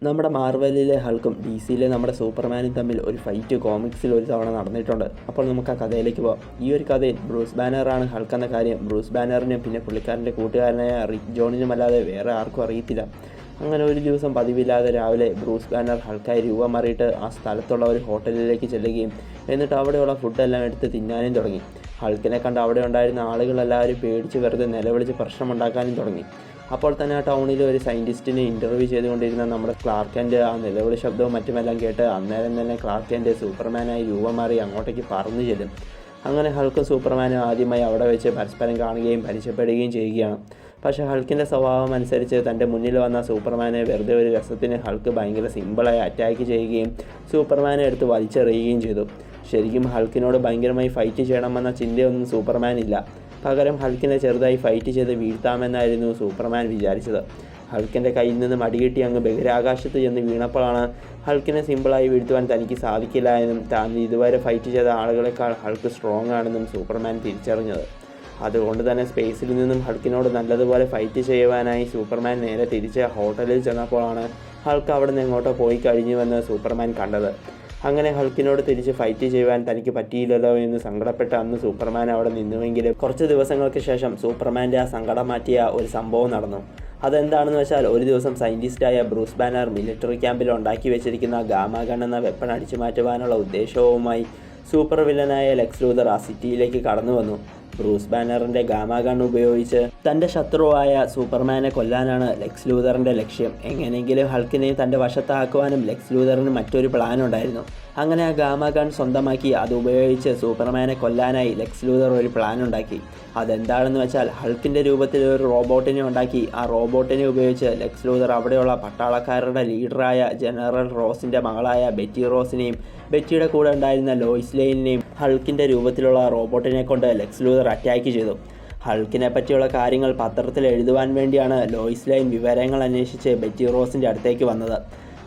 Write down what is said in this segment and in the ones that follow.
നമ്മുടെ മാർവലിലെ ഹൾക്കും ഡി സിയിലെ നമ്മുടെ സൂപ്പർമാനും തമ്മിൽ ഒരു ഫൈറ്റ് കോമിക്സിൽ ഒരു തവണ നടന്നിട്ടുണ്ട്. അപ്പോൾ നമുക്ക് ആ കഥയിലേക്ക് പോകാം. ഈ ഒരു കഥയിൽ ബ്രൂസ് ബാനറാണ് ഹൾക്ക് എന്ന കാര്യം ബ്രൂസ് ബാനറിനും പിന്നെ പുള്ളിക്കാരൻ്റെ കൂട്ടുകാരനായ റിക്ക് ജോണിനുമല്ലാതെ വേറെ ആർക്കും അറിയത്തില്ല. അങ്ങനെ ഒരു ദിവസം പതിവില്ലാതെ രാവിലെ ബ്രൂസ് ബാനർ ഹൾക്കായി രൂപം മാറിയിട്ട് ആ സ്ഥലത്തുള്ള ഒരു ഹോട്ടലിലേക്ക് ചെല്ലുകയും എന്നിട്ട് അവിടെയുള്ള ഫുഡെല്ലാം എടുത്ത് തിന്നാനും തുടങ്ങി. ഹൾക്കിനെ കണ്ട് അവിടെ ഉണ്ടായിരുന്ന ആളുകളെല്ലാവരും പേടിച്ച് വെറുതെ നിലവിളിച്ച് പ്രശ്നമുണ്ടാക്കാനും തുടങ്ങി. അപ്പോൾ തന്നെ ആ ടൗണിൽ ഒരു സയൻറ്റിസ്റ്റിനെ ഇൻ്റർവ്യൂ ചെയ്തുകൊണ്ടിരുന്ന നമ്മുടെ ക്ലാർക്ക് കെൻ്റ് ആ നിലവിളി ശബ്ദവും മറ്റുമെല്ലാം കേട്ട് അന്നേരം തന്നെ ക്ലാർക്ക് കെൻ്റ് സൂപ്പർമാനായി രൂപം മാറി അങ്ങോട്ടേക്ക് പറന്നു ചെല്ലും. അങ്ങനെ ഹൾക്കും സൂപ്പർമാനും ആദ്യമായി അവിടെ വെച്ച് പരസ്പരം കാണുകയും പരിചയപ്പെടുകയും ചെയ്യുകയാണ്. പക്ഷേ ഹൾക്കിൻ്റെ സ്വഭാവം അനുസരിച്ച് തൻ്റെ മുന്നിൽ വന്ന സൂപ്പർമാനെ വെറുതെ ഒരു രസത്തിന് ഹൾക്ക് ഭയങ്കര സിമ്പിളായി അറ്റാക്ക് ചെയ്യുകയും സൂപ്പർമാനെ എടുത്ത് വലിച്ചെറിയുകയും ചെയ്തു. ശരിക്കും ഹൾക്കിനോട് ഭയങ്കരമായി ഫൈറ്റ് ചെയ്യണമെന്ന ചിന്തയൊന്നും സൂപ്പർമാനില്ല. പകരം ഹൾക്കിനെ ചെറുതായി ഫൈറ്റ് ചെയ്ത് വീഴ്ത്താമെന്നായിരുന്നു സൂപ്പർമാൻ വിചാരിച്ചത്. ഹൾക്കിൻ്റെ കയ്യിൽ നിന്നും അടികിട്ടി അങ്ങ് ബഹിരാകാശത്ത് ചെന്ന് വീണപ്പോഴാണ് ഹൾക്കിനെ സിമ്പിളായി വീഴ്ത്തുവാൻ തനിക്ക് സാധിക്കില്ല എന്നും താൻ ഇതുവരെ ഫൈറ്റ് ചെയ്ത ആളുകളെക്കാൾ ഹൾക്ക് സ്ട്രോങ് ആണെന്നും സൂപ്പർമാൻ തിരിച്ചറിഞ്ഞത്. അതുകൊണ്ട് തന്നെ സ്പേസിൽ നിന്നും ഹൾക്കിനോട് നല്ലതുപോലെ ഫൈറ്റ് ചെയ്യുവാനായി സൂപ്പർമാൻ നേരെ തിരിച്ച് ഹോട്ടലിൽ ചെന്നപ്പോഴാണ് ഹൾക്ക് അവിടെ നിന്ന് എങ്ങോട്ടോ പോയി കഴിഞ്ഞുവെന്ന് സൂപ്പർമാൻ കണ്ടത്. അങ്ങനെ ഹൾക്കിനോട് തിരിച്ച് ഫൈറ്റ് ചെയ്യുവാൻ തനിക്ക് പറ്റിയില്ലല്ലോ എന്ന് സങ്കടപ്പെട്ട അന്ന് സൂപ്പർമാൻ അവിടെ നിന്നുവെങ്കിലും കുറച്ച് ദിവസങ്ങൾക്ക് ശേഷം സൂപ്പർമാൻ്റെ ആ സങ്കടം മാറ്റിയ ഒരു സംഭവം നടന്നു. അതെന്താണെന്ന് വെച്ചാൽ ഒരു ദിവസം സയൻറ്റിസ്റ്റായ ബ്രൂസ് ബാനർ മിലിറ്ററി ക്യാമ്പിൽ ഉണ്ടാക്കി വെച്ചിരിക്കുന്ന ഗാമ ഗൺ എന്ന വെപ്പൺ അടിച്ചു മാറ്റുവാനുള്ള ഉദ്ദേശവുമായി സൂപ്പർ വില്ലനായ ലെക്സ് ലൂഥർ ആ സിറ്റിയിലേക്ക് കടന്നു വന്നു. ബ്രൂസ് ബാനറിൻ്റെ ഗാമ ഗൺ ഉപയോഗിച്ച് തൻ്റെ ശത്രുവായ സൂപ്പർമാനെ കൊല്ലാനാണ് ലെക്സ് ലൂഥറിൻ്റെ ലക്ഷ്യം. എങ്ങനെയെങ്കിലും ഹൾക്കിനെ തൻ്റെ വശത്താക്കുവാനും ലെക്സ് ലൂഥറിന് മറ്റൊരു പ്ലാൻ ഉണ്ടായിരുന്നു. അങ്ങനെ ആ ഗാമ ഗൺ സ്വന്തമാക്കി അത് ഉപയോഗിച്ച് സൂപ്പർമാനെ കൊല്ലാനായി ലെക്സ് ലൂഥർ ഒരു പ്ലാൻ ഉണ്ടാക്കി. അതെന്താണെന്ന് വെച്ചാൽ ഹൾക്കിൻ്റെ രൂപത്തിൽ ഒരു റോബോട്ടിനെ ഉണ്ടാക്കി ആ റോബോട്ടിനെ ഉപയോഗിച്ച് ലെക്സ് ലൂഥർ അവിടെയുള്ള പട്ടാളക്കാരുടെ ലീഡറായ ജനറൽ റോസിൻ്റെ മകളായ ബെറ്റി റോസിനെയും ബെറ്റിയുടെ കൂടെ ഉണ്ടായിരുന്ന ലോയിസ് ലെയിനെയും ഹൾക്കിൻ്റെ രൂപത്തിലുള്ള റോബോട്ടിനെ കൊണ്ട് ലെക്സ് ലൂഥർ അറ്റാക്ക് ചെയ്തു. ഹൾക്കിനെ പറ്റിയുള്ള കാര്യങ്ങൾ പത്രത്തിൽ എഴുതുവാൻ വേണ്ടിയാണ് ലോയിസ് ലൈൻ വിവരങ്ങൾ അന്വേഷിച്ച് ബെറ്റി റോസിൻ്റെ അടുത്തേക്ക് വന്നത്.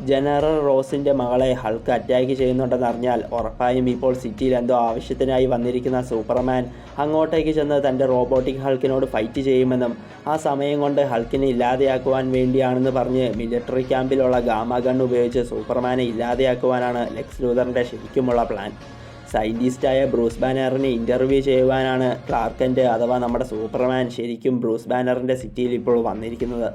ജനറൽ റോസിൻ്റെ മകളെ ഹൾക്ക് അറ്റാക്ക് ചെയ്യുന്നുണ്ടെന്നറിഞ്ഞാൽ ഉറപ്പായും ഇപ്പോൾ സിറ്റിയിൽ എന്തോ ആവശ്യത്തിനായി വന്നിരിക്കുന്ന സൂപ്പർമാൻ അങ്ങോട്ടേക്ക് ചെന്ന് തൻ്റെ റോബോട്ടിക് ഹൾക്കിനോട് ഫൈറ്റ് ചെയ്യുമെന്നും ആ സമയം കൊണ്ട് ഹൾക്കിനെ ഇല്ലാതെയാക്കുവാൻ വേണ്ടിയാണെന്ന് പറഞ്ഞ് മിലിറ്ററി ക്യാമ്പിലുള്ള ഗാമ ഗൺ ഉപയോഗിച്ച് സൂപ്പർമാനെ ഇല്ലാതെയാക്കുവാനാണ് ലെക്സ് ലൂഥറിൻ്റെ ശരിക്കുമുള്ള പ്ലാൻ. സയൻറ്റിസ്റ്റായ ബ്രൂസ് ബാനറിനെ ഇൻ്റർവ്യൂ ചെയ്യുവാനാണ് ക്ലാർക്ക് കെൻ്റ് അഥവാ നമ്മുടെ സൂപ്പർമാൻ ശരിക്കും ബ്രൂസ് ബാനറിൻ്റെ സിറ്റിയിൽ ഇപ്പോൾ വന്നിരിക്കുന്നത്.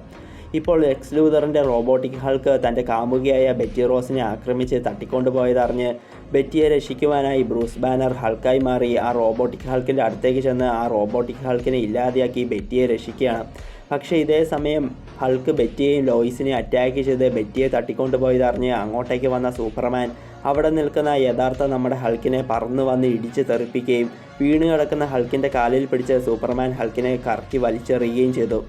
ഇപ്പോൾ ലെക്സ് ലൂഥറിൻ്റെ റോബോട്ടിക് ഹൾക്ക് തൻ്റെ കാമുകിയായ ബെറ്റി റോസിനെ ആക്രമിച്ച് തട്ടിക്കൊണ്ടുപോയതറിഞ്ഞ് ബെറ്റിയെ രക്ഷിക്കുവാനായി ബ്രൂസ് ബാനർ ഹൾക്കായി മാറി ആ റോബോട്ടിക് ഹൾക്കിൻ്റെ അടുത്തേക്ക് ചെന്ന് ആ റോബോട്ടിക് ഹൾക്കിനെ ഇല്ലാതെയാക്കി ബെറ്റിയെ രക്ഷിക്കുകയാണ്. പക്ഷേ ഇതേ സമയം ഹൾക്ക് ബെറ്റിയെയും ലോയിസിനെയും അറ്റാക്ക് ചെയ്ത് ബെറ്റിയെ തട്ടിക്കൊണ്ടുപോയതറിഞ്ഞ് അങ്ങോട്ടേക്ക് വന്ന സൂപ്പർമാൻ അവിടെ നിൽക്കുന്ന യഥാർത്ഥ നമ്മുടെ ഹൾക്കിനെ പറന്നു വന്ന് ഇടിച്ച് തെറിപ്പിക്കുകയും വീണ് കിടക്കുന്ന ഹൾക്കിൻ്റെ കാലിൽ പിടിച്ച് സൂപ്പർമാൻ ഹൾക്കിനെ കറക്കി വലിച്ചെറിയുകയും ചെയ്തു.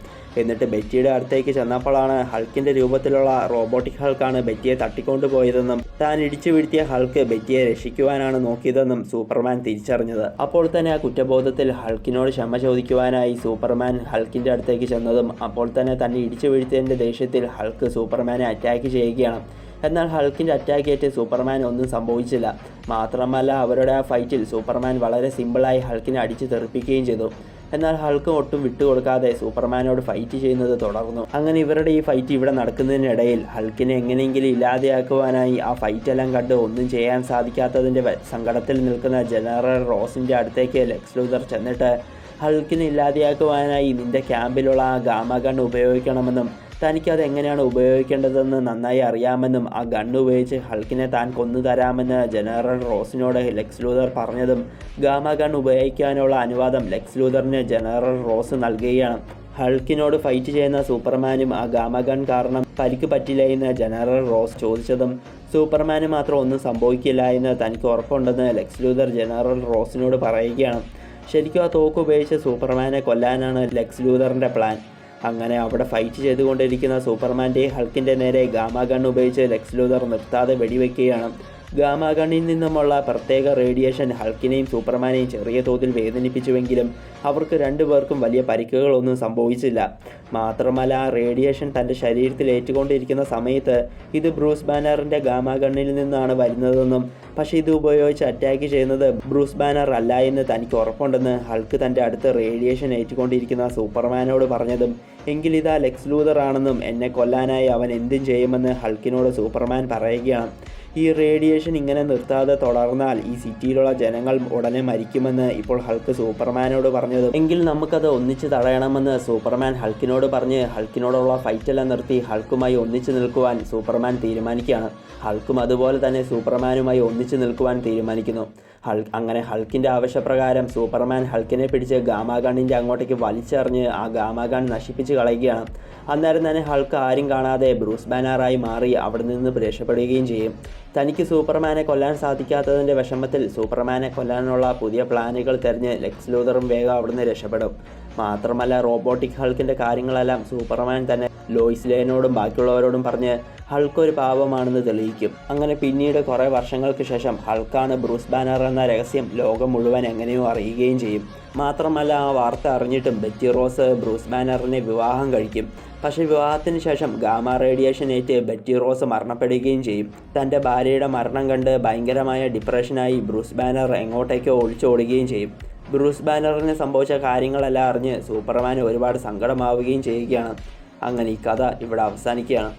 എന്നിട്ട് ബെറ്റിയുടെ അടുത്തേക്ക് ചെന്നപ്പോഴാണ് ഹൾക്കിൻ്റെ രൂപത്തിലുള്ള റോബോട്ടിക് ഹൾക്കാണ് ബെറ്റിയെ തട്ടിക്കൊണ്ടുപോയതെന്നും താൻ ഇടിച്ചു വീഴ്ത്തിയ ഹൾക്ക് ബെറ്റിയെ രക്ഷിക്കുവാനാണ് നോക്കിയതെന്നും സൂപ്പർമാൻ തിരിച്ചറിഞ്ഞത്. അപ്പോൾ തന്നെ ആ കുറ്റബോധത്തിൽ ഹൾക്കിനോട് ക്ഷമ ചോദിക്കുവാനായി സൂപ്പർമാൻ ഹൾക്കിൻ്റെ അടുത്തേക്ക് ചെന്നതും അപ്പോൾ തന്നെ ഇടിച്ചു വീഴ്ത്തിയതിൻ്റെ ദേഷ്യത്തിൽ ഹൾക്ക് സൂപ്പർമാനെ അറ്റാക്ക് ചെയ്യുകയാണ്. എന്നാൽ ഹൾക്കിൻ്റെ അറ്റാക്കേറ്റ് സൂപ്പർമാൻ ഒന്നും സംഭവിച്ചില്ല. മാത്രമല്ല അവരുടെ ആ ഫൈറ്റിൽ സൂപ്പർമാൻ വളരെ സിമ്പിളായി ഹൾക്കിനെ അടിച്ച് തെറിപ്പിക്കുകയും ചെയ്തു. എന്നാൽ ഹൾക്ക് ഒട്ടും വിട്ടുകൊടുക്കാതെ സൂപ്പർമാനോട് ഫൈറ്റ് ചെയ്യുന്നത് തുടർന്നു. അങ്ങനെ ഇവരുടെ ഈ ഫൈറ്റ് ഇവിടെ നടക്കുന്നതിനിടയിൽ ഹൾക്കിനെ എങ്ങനെയെങ്കിലും ഇല്ലാതെയാക്കുവാനായി ആ ഫൈറ്റെല്ലാം കണ്ട് ഒന്നും ചെയ്യാൻ സാധിക്കാത്തതിൻ്റെ സങ്കടത്തിൽ നിൽക്കുന്ന ജനറൽ റോസിൻ്റെ അടുത്തേക്ക് ലെക്സ് ലൂഥർ ചെന്നിട്ട് ഹൾക്കിനെ ഇല്ലാതെയാക്കുവാനായി നിൻ്റെ ക്യാമ്പിലുള്ള ആ ഗാമ ഗൺ ഉപയോഗിക്കണമെന്നും തനിക്കത് എങ്ങനെയാണ് ഉപയോഗിക്കേണ്ടതെന്ന് നന്നായി അറിയാമെന്നും ആ ഗണ്ണ് ഉപയോഗിച്ച് ഹൾക്കിനെ താൻ കൊന്നു തരാമെന്ന് ജനറൽ റോസിനോട് ലെക്സ് ലൂഥർ പറഞ്ഞതും ഗാമ ഗൺ ഉപയോഗിക്കാനുള്ള അനുവാദം ലെക്സ് ലൂഥറിന് ജനറൽ റോസ് നൽകുകയാണ്. ഹൾക്കിനോട് ഫൈറ്റ് ചെയ്യുന്ന സൂപ്പർമാനും ആ ഗാമ ഗൺ കാരണം പരിക്ക് പറ്റില്ല എന്ന് ജനറൽ റോസ് ചോദിച്ചതും സൂപ്പർമാന് മാത്രം ഒന്നും സംഭവിക്കില്ല എന്ന് തനിക്ക് ഉറപ്പുണ്ടെന്ന് ലെക്സ് ലൂഥർ ജനറൽ റോസിനോട് പറയുകയാണ്. ശരിക്കും ആ തോക്ക് ഉപയോഗിച്ച് സൂപ്പർമാനെ കൊല്ലാനാണ് ലെക്സ് ലൂഥറിൻ്റെ പ്ലാൻ. അങ്ങനെ അവിടെ ഫൈറ്റ് ചെയ്തുകൊണ്ടിരിക്കുന്ന സൂപ്പർമാൻ്റെ ഹൾക്കിൻ്റെ നേരെ ഗാമ ഗൺ ഉപയോഗിച്ച് ലെക്സ് ലൂഥർ നിർത്താതെ വെടിവെക്കുകയാണ്. ഗാമ ഗണ്ണിൽ നിന്നുമുള്ള പ്രത്യേക റേഡിയേഷൻ ഹൾക്കിനെയും സൂപ്പർമാനെയും ചെറിയ തോതിൽ വേദനിപ്പിച്ചുവെങ്കിലും അവർക്ക് രണ്ടുപേർക്കും വലിയ പരിക്കുകളൊന്നും സംഭവിച്ചില്ല. മാത്രമല്ല ആ റേഡിയേഷൻ തൻ്റെ ശരീരത്തിൽ ഏറ്റുകൊണ്ടിരിക്കുന്ന സമയത്ത് ഇത് ബ്രൂസ് ബാനറിൻ്റെ ഗാമ ഗണ്ണിൽ നിന്നാണ് വരുന്നതെന്നും പക്ഷേ ഇത് ഉപയോഗിച്ച് അറ്റാക്ക് ചെയ്യുന്നത് ബ്രൂസ് ബാനർ അല്ല എന്ന് തനിക്ക് ഉറപ്പുണ്ടെന്ന് ഹൾക്ക് തൻ്റെ അടുത്ത് റേഡിയേഷൻ ഏറ്റുകൊണ്ടിരിക്കുന്ന സൂപ്പർമാനോട് പറഞ്ഞതും എങ്കിലിതാ ലെക്സ് ലൂതർ ആണെന്നും എന്നെ കൊല്ലാനായി അവൻ എന്തും ചെയ്യുമെന്ന് ഹൾക്കിനോട് സൂപ്പർമാൻ പറയുകയാണ്. ഈ റേഡിയേഷൻ ഇങ്ങനെ നിർത്താതെ തുടർന്നാൽ ഈ സിറ്റിയിലുള്ള ജനങ്ങൾ ഉടനെ മരിക്കുമെന്ന് ഇപ്പോൾ ഹൾക്ക് സൂപ്പർമാനോട് പറഞ്ഞത്. എങ്കിൽ നമുക്കത് ഒന്നിച്ച് തടയണമെന്ന് സൂപ്പർമാൻ ഹൾക്കിനോട് പറഞ്ഞ് ഹൾക്കിനോടുള്ള ഫൈറ്റെല്ലാം നിർത്തി ഹൾക്കുമായി ഒന്നിച്ച് നിൽക്കുവാൻ സൂപ്പർമാൻ തീരുമാനിക്കുകയാണ്. ഹൾക്കും അതുപോലെ തന്നെ സൂപ്പർമാനുമായി ഒന്നിച്ച് നിൽക്കുവാൻ തീരുമാനിക്കുന്നു. അങ്ങനെ ഹൾക്കിൻ്റെ ആവശ്യപ്രകാരം സൂപ്പർമാൻ ഹൾക്കിനെ പിടിച്ച് ഗാമാഗണ്ണിൻ്റെ അങ്ങോട്ടേക്ക് വലിച്ചെറിഞ്ഞ് ആ ഗാമാഗൺ നശിപ്പിച്ച് കളയുകയാണ്. അന്നേരം തന്നെ ഹൾക്ക് ആരും കാണാതെ ബ്രൂസ് ബാനറായി മാറി അവിടെ നിന്ന് രക്ഷപ്പെടുകയും ചെയ്യും. തനിക്ക് സൂപ്പർമാനെ കൊല്ലാൻ സാധിക്കാത്തതിൻ്റെ വിഷമത്തിൽ സൂപ്പർമാനെ കൊല്ലാനുള്ള പുതിയ പ്ലാനുകൾ തിരഞ്ഞ് ലെക്സ് ലൂതറും വേഗം അവിടുന്ന് രക്ഷപ്പെടും. മാത്രമല്ല റോബോട്ടിക് ഹൾക്കിൻ്റെ കാര്യങ്ങളെല്ലാം സൂപ്പർമാൻ തന്നെ ലോയിസ് ലെയ്നോടും ബാക്കിയുള്ളവരോടും പറഞ്ഞ് ഹൾക്ക് ഒരു പാപമാണെന്ന് തെളിയിക്കും. അങ്ങനെ പിന്നീട് കുറേ വർഷങ്ങൾക്ക് ശേഷം ഹൾക്കാണ് ബ്രൂസ് ബാനർ എന്ന രഹസ്യം ലോകം മുഴുവൻ എങ്ങനെയോ അറിയുകയും ചെയ്യും. മാത്രമല്ല ആ വാർത്ത അറിഞ്ഞിട്ടും ബെറ്റി റോസ് ബ്രൂസ് ബാനറിനെ വിവാഹം കഴിക്കും. പക്ഷേ വിവാഹത്തിന് ശേഷം ഗാമ റേഡിയേഷൻ ഏറ്റ് ബെറ്റി റോസ് മരണപ്പെടുകയും ചെയ്യും. തൻ്റെ ഭാര്യയുടെ മരണം കണ്ട് ഭയങ്കരമായ ഡിപ്രഷനായി ബ്രൂസ് ബാനർ എങ്ങോട്ടേക്കോ ഒളിച്ചോടുകയും ചെയ്യും. ബ്രൂസ് ബാനറിന് സംഭവിച്ച കാര്യങ്ങളെല്ലാം അറിഞ്ഞ് സൂപ്പർമാൻ ഒരുപാട് സങ്കടമാവുകയും ചെയ്യുകയാണ്. അങ്ങനെ ഈ കഥ ഇവിടെ അവസാനിക്കുകയാണ്.